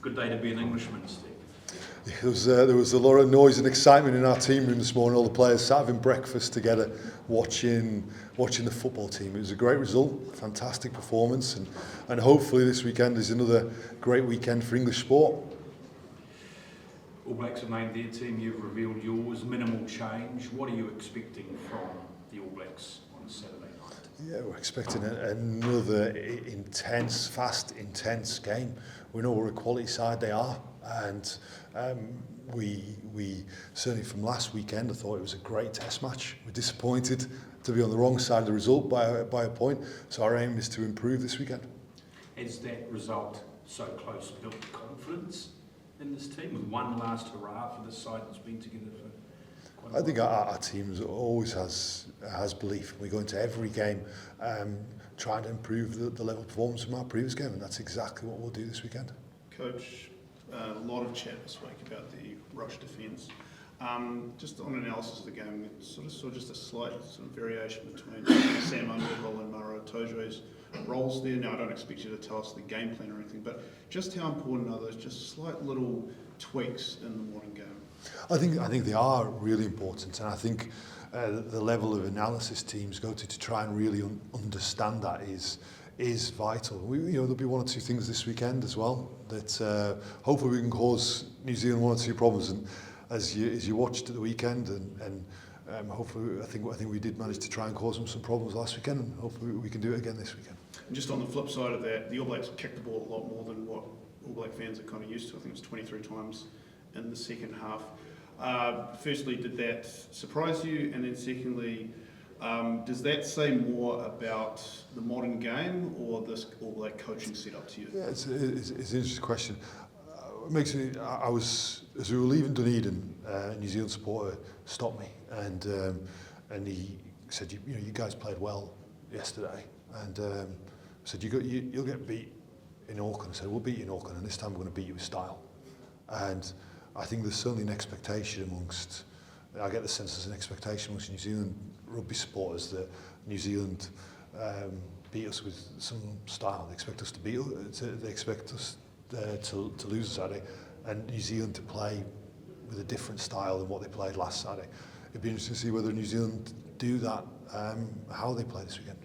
Good day to be an Englishman, Steve. Yeah, there was a lot of noise and excitement in our team room this morning. All the players sat having breakfast together, watching the football team. It was a great result, fantastic performance, and hopefully this weekend is another great weekend for English sport. All Blacks have named their team, you've revealed yours, minimal change. What are you expecting from the All Blacks on Saturday night? Yeah, we're expecting another intense, fast, intense game. We know we're a quality side, they are, and we certainly from last weekend, I thought it was a great test match. We're disappointed to be on the wrong side of the result by a point, so our aim is to improve this weekend. Has that result so close built confidence in this team with one last hurrah for this side that's been together for quite a while? I think our team always has belief. We go into every game trying to improve the level of performance from our previous game, and that's exactly what we'll do this weekend. Coach, a lot of chat this week about the rush defence. Just on analysis of the game, we sort of saw just a slight sort of variation between Sam Underhill and Maro Tojo's roles there. Now, I don't expect you to tell us the game plan or anything, but just how important are those just slight little tweaks in the modern game? I think they are really important, and I think the level of analysis teams go to try and really understand that is vital. There'll be one or two things this weekend as well that hopefully we can cause New Zealand one or two problems. And as you watched at the weekend, and hopefully I think we did manage to try and cause them some problems last weekend, and hopefully we can do it again this weekend. And just on the flip side of that, the All Blacks kicked the ball a lot more than what All Black fans are kind of used to. I think it was 23 times in the second half. Firstly, did that surprise you? And then secondly, does that say more about the modern game or this All Black coaching setup to you? Yeah, it's an interesting question. It makes me. As we were leaving Dunedin, a New Zealand supporter stopped me and he said, you guys played well yesterday, and said you'll get beat in Auckland. I said, we'll beat you in Auckland, and this time we're going to beat you with style. And I think there's certainly an expectation amongst, I get the sense there's an expectation amongst New Zealand rugby supporters that New Zealand beat us with some style. They expect us to beat us, they expect us to lose Saturday, and New Zealand to play with a different style than what they played last Saturday. It'd be interesting to see whether New Zealand do that, how they play this weekend.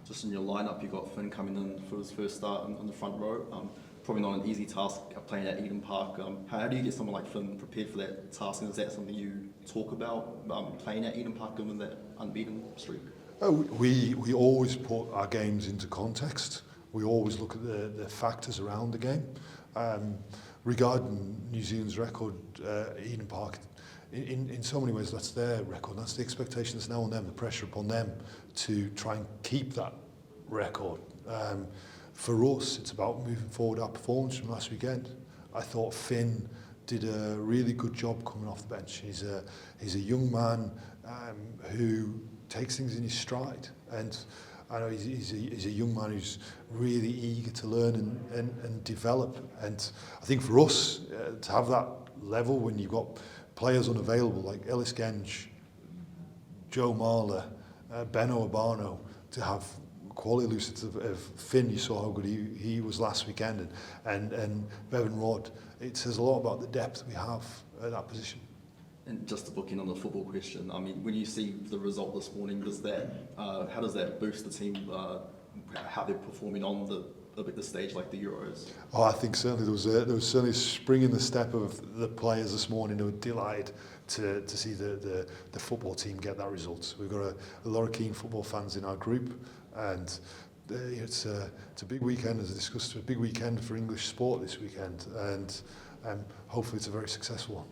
Just in your lineup, you got Finn coming in for his first start on the front row. Probably not an easy task playing at Eden Park. How do you get someone like Finn prepared for that task? And is that something you talk about, playing at Eden Park given that unbeaten streak? We always put our games into context. We always look at the factors around the game. Regarding New Zealand's record, Eden Park, in so many ways that's their record. That's the expectation that's now on them, the pressure upon them to try and keep that record. For us, it's about moving forward our performance from last weekend. I thought Finn did a really good job coming off the bench. He's a young man who takes things in his stride, and I know he's a young man who's really eager to learn and develop. And I think for us to have that level when you've got players unavailable like Ellis Genge, Joe Marler, Beno Abano, to have quality lucid of Finn, you saw how good he was last weekend, and Bevan Rod. It says a lot about the depth we have at that position. And just to book in on the football question, I mean, when you see the result this morning, how does that boost the team, how they're performing on the stage like the Euros? Oh, I think certainly there was certainly a spring in the step of the players this morning who were delighted to see the football team get that result. We've got a lot of keen football fans in our group, and it's a big weekend, as I discussed, a big weekend for English sport this weekend, and hopefully it's a very successful one.